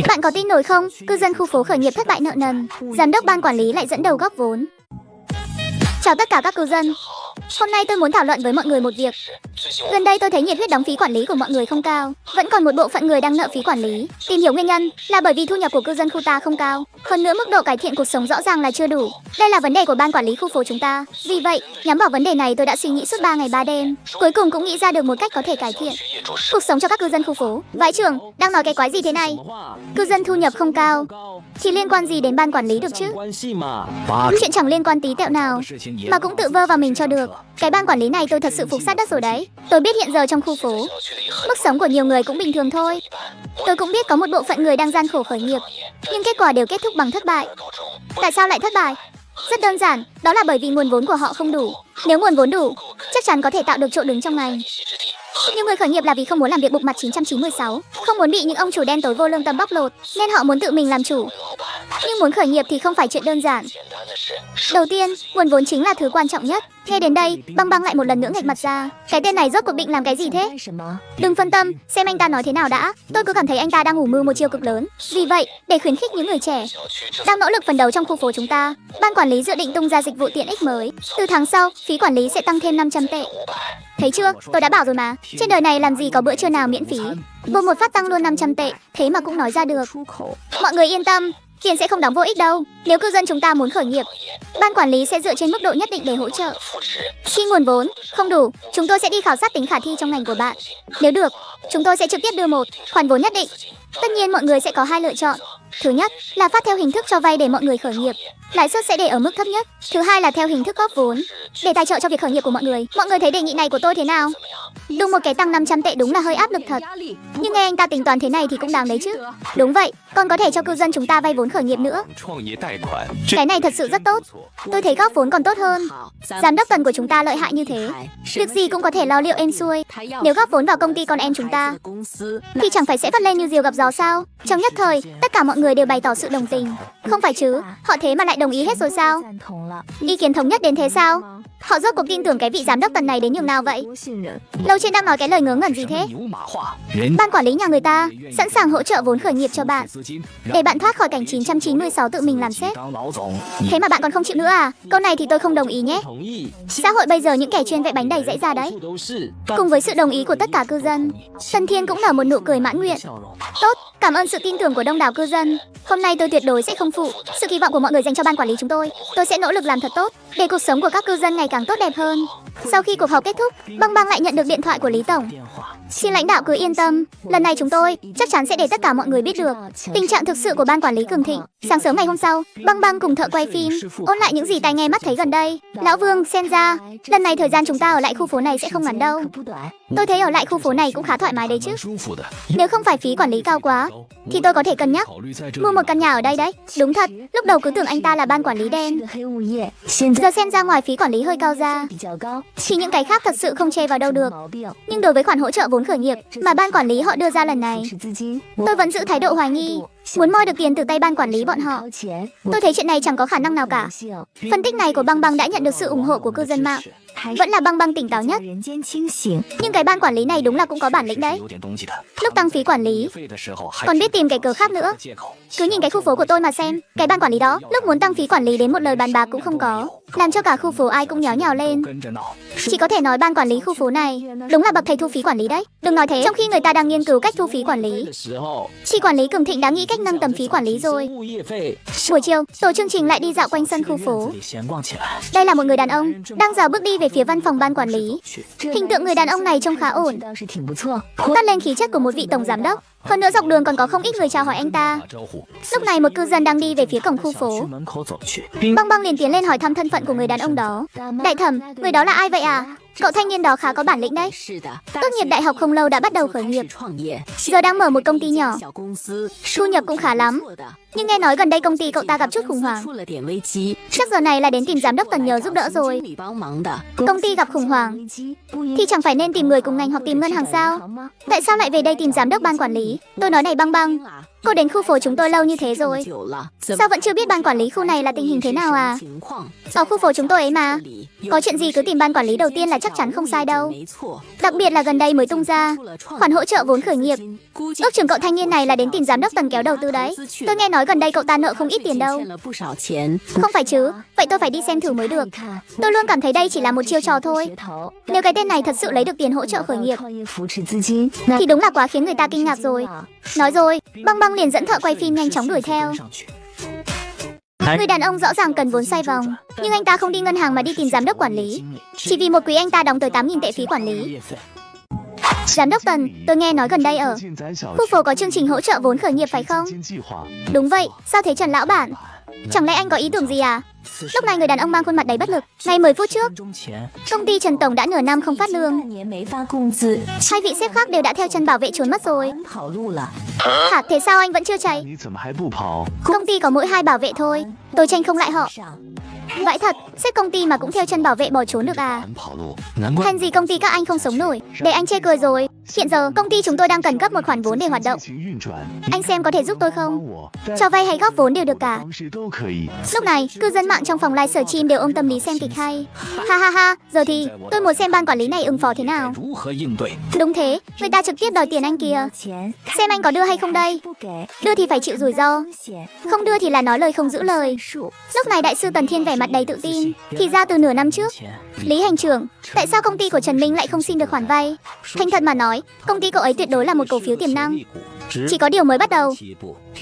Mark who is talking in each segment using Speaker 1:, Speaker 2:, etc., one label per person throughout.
Speaker 1: Bạn có tin nổi không? Cư dân khu phố khởi nghiệp thất bại nợ nần. Giám đốc ban quản lý lại dẫn đầu góp vốn. Chào tất cả các cư dân. Hôm nay tôi muốn thảo luận với mọi người một việc. Gần đây tôi thấy nhiệt huyết đóng phí quản lý của mọi người không cao. Vẫn còn một bộ phận người đang nợ phí quản lý. Tìm hiểu nguyên nhân là bởi vì thu nhập của cư dân khu ta không cao. Hơn nữa mức độ cải thiện cuộc sống rõ ràng là chưa đủ. Đây là vấn đề của ban quản lý khu phố chúng ta. Vì vậy, nhắm vào vấn đề này tôi đã suy nghĩ suốt 3 ngày 3 đêm. Cuối cùng cũng nghĩ ra được một cách có thể cải thiện cuộc sống cho các cư dân khu phố. Vãi trưởng, đang nói cái quái gì thế này? Cư dân thu nhập không cao thì liên quan gì đến ban quản lý được chứ? Chuyện chẳng liên quan tí tẹo nào mà cũng tự vơ vào mình cho được. Cái ban quản lý này tôi thật sự phục sát đất rồi đấy. Tôi biết hiện giờ trong khu phố mức sống của nhiều người cũng bình thường thôi. Tôi cũng biết có một bộ phận người đang gian khổ khởi nghiệp, nhưng kết quả đều kết thúc bằng thất bại. Tại sao lại thất bại? Rất đơn giản, đó là bởi vì nguồn vốn của họ không đủ. Nếu nguồn vốn đủ, chắc chắn có thể tạo được chỗ đứng trong ngành. Nhiều người khởi nghiệp là vì không muốn làm việc bục mặt 996, không muốn bị những ông chủ đen tối vô lương tâm bóc lột, nên họ muốn tự mình làm chủ. Nhưng muốn khởi nghiệp thì không phải chuyện đơn giản. Đầu tiên, nguồn vốn chính là thứ quan trọng nhất. Nghe đến đây, Băng Băng lại một lần nữa nghệch mặt ra. Cái tên này rốt cuộc định làm cái gì thế? Đừng phân tâm, xem anh ta nói thế nào đã. Tôi cứ cảm thấy anh ta đang ủ mưu một chiêu cực lớn. Vì vậy, để khuyến khích những người trẻ đang nỗ lực phấn đấu trong khu phố chúng ta, ban quản lý dự định tung ra dịch vụ tiện ích mới. Từ tháng sau, phí quản lý sẽ tăng thêm 500 tệ. Thấy chưa, tôi đã bảo rồi mà. Trên đời này làm gì có bữa trưa nào miễn phí. Bồm một phát tăng luôn 500 tệ, thế mà cũng nói ra được. Mọi người yên tâm, tiền sẽ không đóng vô ích đâu. Nếu cư dân chúng ta muốn khởi nghiệp, ban quản lý sẽ dựa trên mức độ nhất định để hỗ trợ. Khi nguồn vốn không đủ, chúng tôi sẽ đi khảo sát tính khả thi trong ngành của bạn. Nếu được, chúng tôi sẽ trực tiếp đưa một khoản vốn nhất định. Tất nhiên mọi người sẽ có hai lựa chọn. Thứ nhất là phát theo hình thức cho vay để mọi người khởi nghiệp, lãi suất sẽ để ở mức thấp nhất. Thứ hai là theo hình thức góp vốn để tài trợ cho việc khởi nghiệp của mọi người. Mọi người thấy đề nghị này của tôi thế nào? Đúng, một cái tăng 500 tệ đúng là hơi áp lực thật. Nhưng nghe anh ta tính toán thế này thì cũng đáng đấy chứ. Đúng vậy, còn có thể cho cư dân chúng ta vay vốn khởi nghiệp nữa. Cái này thật sự rất tốt. Tôi thấy góp vốn còn tốt hơn. Giám đốc Tần của chúng ta lợi hại như thế, việc gì cũng có thể lo liệu êm xuôi. Nếu góp vốn vào công ty con em chúng ta thì chẳng phải sẽ vất lên như diều gặp gió sao? Trong nhất thời, tất cả mọi người đều bày tỏ sự đồng tình. Không phải chứ, họ thế mà lại đồng ý hết rồi sao? Ý kiến thống nhất đến thế sao? Họ rốt cuộc tin tưởng cái vị giám đốc Tần này đến nhường nào vậy? Lâu trên đang nói cái lời ngớ ngẩn gì thế? Ban quản lý nhà người ta sẵn sàng hỗ trợ vốn khởi nghiệp cho bạn, để bạn thoát khỏi cảnh 996 tự mình làm sếp. Thế mà bạn còn không chịu nữa à? Câu này thì tôi không đồng ý nhé. Xã hội bây giờ những kẻ chuyên vẽ bánh đầy dãy ra đấy. Cùng với sự đồng ý của tất cả cư dân, Tần Thiên cũng nở một nụ cười mãn nguyện. Tốt, cảm ơn sự tin tưởng của đông đảo cư dân. Hôm nay tôi tuyệt đối sẽ không phụ sự kỳ vọng của mọi người dành cho ban quản lý chúng tôi. Tôi sẽ nỗ lực làm thật tốt để cuộc sống của các cư dân ngày càng tốt đẹp hơn. Sau khi cuộc họp kết thúc, Băng Băng lại nhận được điện thoại của Lý Tổng. Xin lãnh đạo cứ yên tâm, lần này chúng tôi chắc chắn sẽ để tất cả mọi người biết được tình trạng thực sự của ban quản lý cường thịnh. Sáng sớm ngày hôm sau, Băng Băng cùng thợ quay phim ôn lại những gì tai nghe mắt thấy gần đây. Lão Vương, xem ra lần này thời gian chúng ta ở lại khu phố này sẽ không ngắn đâu. Tôi thấy ở lại khu phố này cũng khá thoải mái đấy chứ. Nếu không phải phí quản lý cao quá thì tôi có thể cân nhắc mua một căn nhà ở đây đấy. Đúng thật, lúc đầu cứ tưởng anh ta là ban quản lý đen, giờ xem ra ngoài phí quản lý hơi cao ra thì những cái khác thật sự không chê vào đâu được. Nhưng đối với khoản hỗ trợ vốn khởi nghiệp mà ban quản lý họ đưa ra lần này, tôi vẫn giữ thái độ hoài nghi. Muốn moi được tiền từ tay ban quản lý bọn họ, tôi thấy chuyện này chẳng có khả năng nào cả. Phân tích này của Băng Băng đã nhận được sự ủng hộ của cư dân mạng. Vẫn là Băng Băng tỉnh táo nhất. Nhưng cái ban quản lý này đúng là cũng có bản lĩnh đấy. Lúc tăng phí quản lý còn biết tìm cái cớ khác nữa. Cứ nhìn cái khu phố của tôi mà xem, cái ban quản lý đó lúc muốn tăng phí quản lý đến một lời bàn bạc cũng không có, làm cho cả khu phố ai cũng nháo nhào lên. Chỉ có thể nói ban quản lý khu phố này đúng là bậc thầy thu phí quản lý đấy. Đừng nói thế, trong khi người ta đang nghiên cứu cách thu phí quản lý, chị quản lý cường thịnh đã nghĩ cách nâng tầm phí quản lý rồi. Buổi chiều, tổ chương trình lại đi dạo quanh sân khu phố. Đây là một người đàn ông đang dạo bước đi về phía văn phòng ban quản lý. Hình tượng người đàn ông này trông khá ổn, toát lên khí chất của một vị tổng giám đốc. Hơn nữa dọc đường còn có không ít người chào hỏi anh ta. Lúc này một cư dân đang đi về phía cổng khu phố. Băng Băng liền tiến lên hỏi thăm thân phận của người đàn ông đó. Đại thẩm, người đó là ai vậy à? Cậu thanh niên đó khá có bản lĩnh đấy. Tốt nghiệp đại học không lâu đã bắt đầu khởi nghiệp, giờ đang mở một công ty nhỏ, thu nhập cũng khá lắm. Nhưng nghe nói gần đây công ty cậu ta gặp chút khủng hoảng, chắc giờ này là đến tìm giám đốc Tần nhờ giúp đỡ rồi. Công ty gặp khủng hoảng thì chẳng phải nên tìm người cùng ngành hoặc tìm ngân hàng sao? Tại sao lại về đây tìm giám đốc ban quản lý? Tôi nói này Băng Băng, Cô đến khu phố chúng tôi lâu như thế rồi, sao vẫn chưa biết ban quản lý khu này là tình hình thế nào à? Ở khu phố chúng tôi ấy mà. Có chuyện gì cứ tìm ban quản lý đầu tiên là chắc chắn không sai đâu. Đặc biệt là gần đây mới tung ra khoản hỗ trợ vốn khởi nghiệp. Ước chừng cậu thanh niên này là đến tìm giám đốc Tần kéo đầu tư đấy. Tôi nghe nói gần đây cậu ta nợ không ít tiền đâu. Không phải chứ, vậy tôi phải đi xem thử mới được. Tôi luôn cảm thấy đây chỉ là một chiêu trò thôi. Nếu cái tên này thật sự lấy được tiền hỗ trợ khởi nghiệp thì đúng là quá khiến người ta kinh ngạc rồi. Nói rồi, Băng Băng liền dẫn thợ quay phim nhanh chóng đuổi theo. Người đàn ông rõ ràng cần vốn xoay vòng, nhưng anh ta không đi ngân hàng mà đi tìm giám đốc quản lý. Chỉ vì một quý anh ta đóng tới 8.000 tệ phí quản lý. Giám đốc Tần, tôi nghe nói gần đây ở khu phố có chương trình hỗ trợ vốn khởi nghiệp phải không? Đúng vậy, sao thế Trần lão bản? Chẳng lẽ anh có ý tưởng gì à? Lúc này người đàn ông mang khuôn mặt đầy bất lực. Ngay 10 phút trước, công ty Trần Tổng đã nửa năm không phát lương. Hai vị sếp khác đều đã theo chân bảo vệ trốn mất rồi. Hả, thế sao anh vẫn chưa chạy? Công ty có mỗi 2 bảo vệ thôi, tôi tranh không lại họ. Vậy thật, sếp công ty mà cũng theo chân bảo vệ bỏ trốn được à? Hèn gì công ty các anh không sống nổi, để anh chê cười rồi. Hiện giờ công ty chúng tôi đang cần cấp một khoản vốn để hoạt động. Anh xem có thể giúp tôi không? Cho vay hay góp vốn đều được cả. Lúc này, cư dân mạng trong phòng live stream đều ôm tâm lý xem kịch hay. Ha ha ha, giờ thì tôi muốn xem ban quản lý này ứng phó thế nào. Đúng thế, người ta trực tiếp đòi tiền anh kìa. Xem anh có đưa hay không đây? Đưa thì phải chịu rủi ro, không đưa thì là nói lời không giữ lời. Lúc này đại sư Tần Thiên vẻ mặt đầy tự tin. Thì ra từ nửa năm trước, Lý hành trưởng, tại sao công ty của Trần Minh lại không xin được khoản vay? Thành thật mà nói, công ty cậu ấy tuyệt đối là một cổ phiếu tiềm năng. Chỉ có điều mới bắt đầu,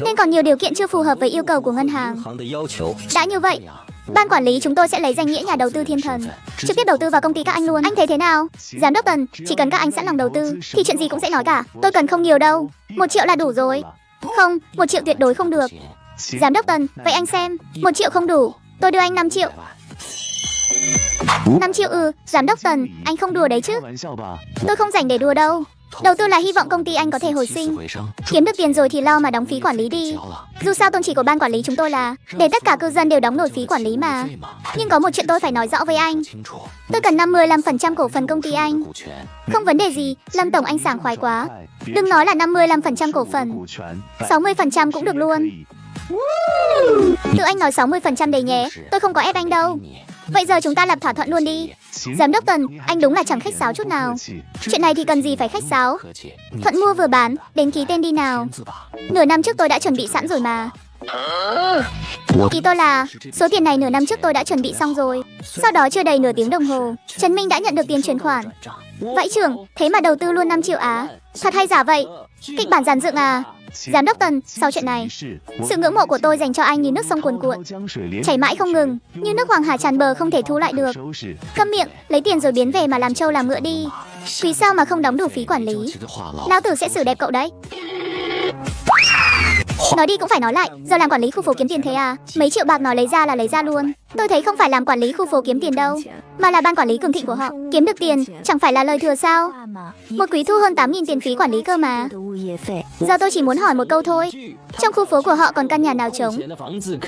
Speaker 1: nên còn nhiều điều kiện chưa phù hợp với yêu cầu của ngân hàng. Đã như vậy, ban quản lý chúng tôi sẽ lấy danh nghĩa nhà đầu tư thiên thần, trực tiếp đầu tư vào công ty các anh luôn. Anh thấy thế nào? Giám đốc Tần, chỉ cần các anh sẵn lòng đầu tư thì chuyện gì cũng sẽ nói cả. Tôi cần không nhiều đâu, 1 triệu là đủ rồi. Không, 1 triệu tuyệt đối không được. Giám đốc Tần, vậy anh xem, 1 triệu không đủ, tôi đưa anh 5 triệu. 5 triệu giám đốc Tần, anh không đùa đấy chứ? Tôi không rảnh để đùa đâu. Đầu tư là hy vọng công ty anh có thể hồi sinh. Kiếm được tiền rồi thì lo mà đóng phí quản lý đi. Dù sao tôn chỉ của ban quản lý chúng tôi là để tất cả cư dân đều đóng nổi phí quản lý mà. Nhưng có một chuyện tôi phải nói rõ với anh. Tôi cần 55% cổ phần công ty anh. Không vấn đề gì, Lâm Tổng anh sảng khoái quá. Đừng nói là 55% cổ phần, 60% cũng được luôn. Tự anh nói 60% đấy nhé, tôi không có ép anh đâu. Vậy giờ chúng ta lập thỏa thuận luôn đi. Giám đốc Tần, anh đúng là chẳng khách sáo chút nào. Chuyện này thì cần gì phải khách sáo. Thuận mua vừa bán, đến ký tên đi nào. Nửa năm trước tôi đã chuẩn bị sẵn rồi mà. Ý tôi là số tiền này nửa năm trước tôi đã chuẩn bị xong rồi. Sau đó chưa đầy nửa tiếng đồng hồ, Trần Minh đã nhận được tiền chuyển khoản. Vãi trưởng, thế mà đầu tư luôn 5 triệu á? Thật hay giả vậy? Kịch bản dàn dựng à? Giám đốc Tần, sau chuyện này, sự ngưỡng mộ của tôi dành cho anh như nước sông cuồn cuộn, chảy mãi không ngừng, như nước Hoàng Hà tràn bờ không thể thu lại được. Câm miệng, lấy tiền rồi biến về mà làm trâu làm ngựa đi. Vì sao mà không đóng đủ phí quản lý? Lão tử sẽ xử đẹp cậu đấy. Nói đi cũng phải nói lại, giờ làm quản lý khu phố kiếm tiền thế à? Mấy triệu bạc nói lấy ra là lấy ra luôn. Tôi thấy không phải làm quản lý khu phố kiếm tiền đâu, mà là ban quản lý cường thịnh của họ. Kiếm được tiền, chẳng phải là lời thừa sao? Một quý thu hơn 8.000 tiền phí quản lý cơ mà. Giờ tôi chỉ muốn hỏi một câu thôi. Trong khu phố của họ còn căn nhà nào trống?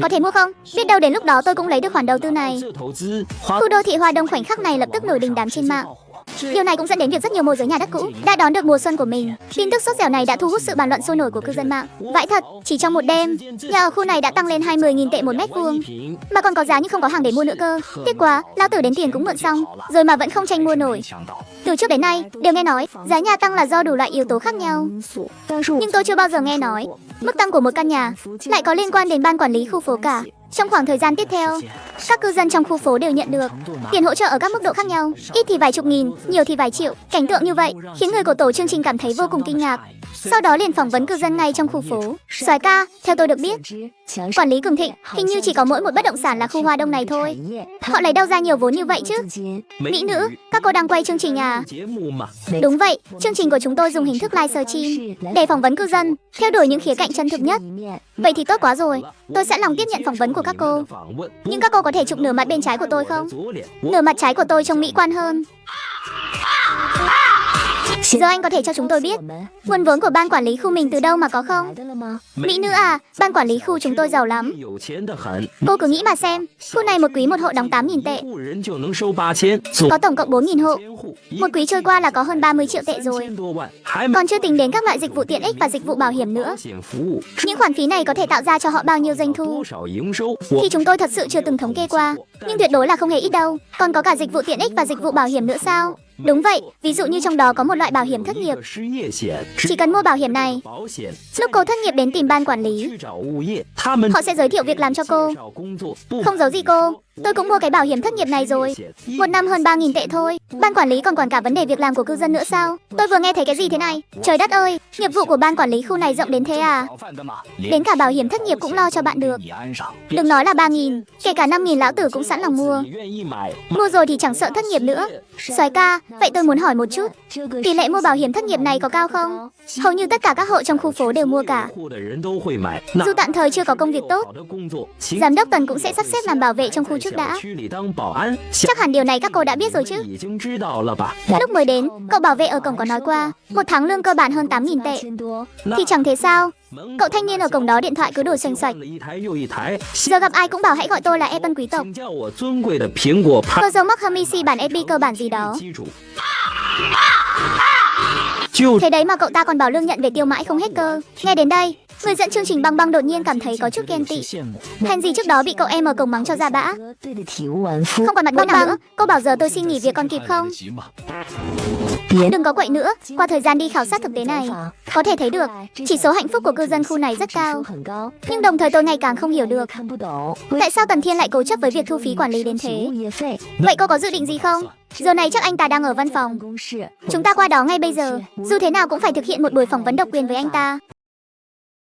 Speaker 1: Có thể mua không? Biết đâu đến lúc đó tôi cũng lấy được khoản đầu tư này. Khu đô thị Hoa Đông khoảnh khắc này lập tức nổi đình đám trên mạng. Điều này cũng dẫn đến việc rất nhiều môi giới nhà đất cũ đã đón được mùa xuân của mình. Tin tức sốt dẻo này đã thu hút sự bàn luận sôi nổi của cư dân mạng. Vãi thật, chỉ trong một đêm, nhà ở khu này đã tăng lên 20.000 tệ 1 mét vuông, mà còn có giá nhưng không có hàng để mua nữa cơ. Tiếc quá, lão tử đến tiền cũng mượn xong, rồi mà vẫn không tranh mua nổi. Từ trước đến nay, đều nghe nói giá nhà tăng là do đủ loại yếu tố khác nhau, nhưng tôi chưa bao giờ nghe nói mức tăng của một căn nhà lại có liên quan đến ban quản lý khu phố cả. Trong khoảng thời gian tiếp theo, các cư dân trong khu phố đều nhận được tiền hỗ trợ ở các mức độ khác nhau, ít thì vài chục nghìn, nhiều thì vài triệu. Cảnh tượng như vậy khiến người của tổ chương trình cảm thấy vô cùng kinh ngạc. Sau đó liền phỏng vấn cư dân ngay trong khu phố. Soái ca, theo tôi được biết, quản lý cường thịnh hình như chỉ có mỗi một bất động sản là khu Hoa Đông này thôi. Họ lấy đâu ra nhiều vốn như vậy chứ? Mỹ nữ, các cô đang quay chương trình à? Đúng vậy, chương trình của chúng tôi dùng hình thức live stream để phỏng vấn cư dân, theo đuổi những khía cạnh chân thực nhất. Vậy thì tốt quá rồi, tôi sẵn lòng tiếp nhận phỏng vấn của các cô. Nhưng các cô có thể chụp nửa mặt bên trái của tôi không? Nửa mặt trái của tôi trông mỹ quan hơn. Giờ anh có thể cho chúng tôi biết nguồn vốn của ban quản lý khu mình từ đâu mà có không? Mỹ nữ à, ban quản lý khu chúng tôi giàu lắm. Cô cứ nghĩ mà xem, khu này một quý một hộ đóng 8.000 tệ. Có tổng cộng 4.000 hộ. Một quý trôi qua là có hơn 30 triệu tệ rồi. Còn chưa tính đến các loại dịch vụ tiện ích và dịch vụ bảo hiểm nữa. Những khoản phí này có thể tạo ra cho họ bao nhiêu doanh thu thì chúng tôi thật sự chưa từng thống kê qua. Nhưng tuyệt đối là không hề ít đâu. Còn có cả dịch vụ tiện ích và dịch vụ bảo hiểm nữa sao? Đúng vậy, ví dụ như trong đó có một loại bảo hiểm thất nghiệp. Chỉ cần mua bảo hiểm này, lúc cô thất nghiệp đến tìm ban quản lý, họ sẽ giới thiệu việc làm cho cô. Không giấu gì cô, tôi cũng mua cái bảo hiểm thất nghiệp này rồi. Một năm hơn 3.000 tệ thôi. Ban quản lý còn quản cả vấn đề việc làm của cư dân nữa sao? Tôi vừa nghe thấy cái gì thế này? Trời đất ơi, nghiệp vụ của ban quản lý khu này rộng đến thế à? Đến cả bảo hiểm thất nghiệp cũng lo cho bạn được. Đừng nói là 3.000, kể cả 5.000 lão tử cũng sẵn lòng mua. Mua rồi thì chẳng sợ thất nghiệp nữa. Soái ca, vậy tôi muốn hỏi một chút, tỷ lệ mua bảo hiểm thất nghiệp này có cao không? Hầu như tất cả các hộ trong khu phố đều mua cả. Dù tạm thời chưa có công việc tốt, giám đốc Tần cũng sẽ sắp xếp làm bảo vệ trong khu trước đã. Chắc hẳn điều này các cô đã biết rồi chứ? Lúc mới đến, cậu bảo vệ ở cổng có nói qua, một tháng lương cơ bản hơn 8.000 tệ. Thì chẳng thế sao? Cậu thanh niên ở cổng đó điện thoại cứ đổ xoành xoạch. Giờ gặp ai cũng bảo hãy gọi tôi là Evan quý tộc. Cơ dấu mắc Hamishi bản FB cơ bản gì đó. Thế đấy mà cậu ta còn bảo lương nhận về tiêu mãi không hết cơ. Nghe đến đây, người dẫn chương trình Băng Băng đột nhiên cảm thấy có chút ghen tị. Hèn gì trước đó bị cậu em ở cổng mắng cho ra bã. Không còn mặt mũi nào nữa, cô bảo giờ tôi xin nghỉ việc còn kịp không? Đừng có quậy nữa, qua thời gian đi khảo sát thực tế này, có thể thấy được chỉ số hạnh phúc của cư dân khu này rất cao. Nhưng đồng thời tôi ngày càng không hiểu được tại sao Tần Thiên lại cố chấp với việc thu phí quản lý đến thế. Vậy cô có dự định gì không? Giờ này chắc anh ta đang ở văn phòng. Chúng ta qua đó ngay bây giờ, dù thế nào cũng phải thực hiện một buổi phỏng vấn độc quyền với anh ta.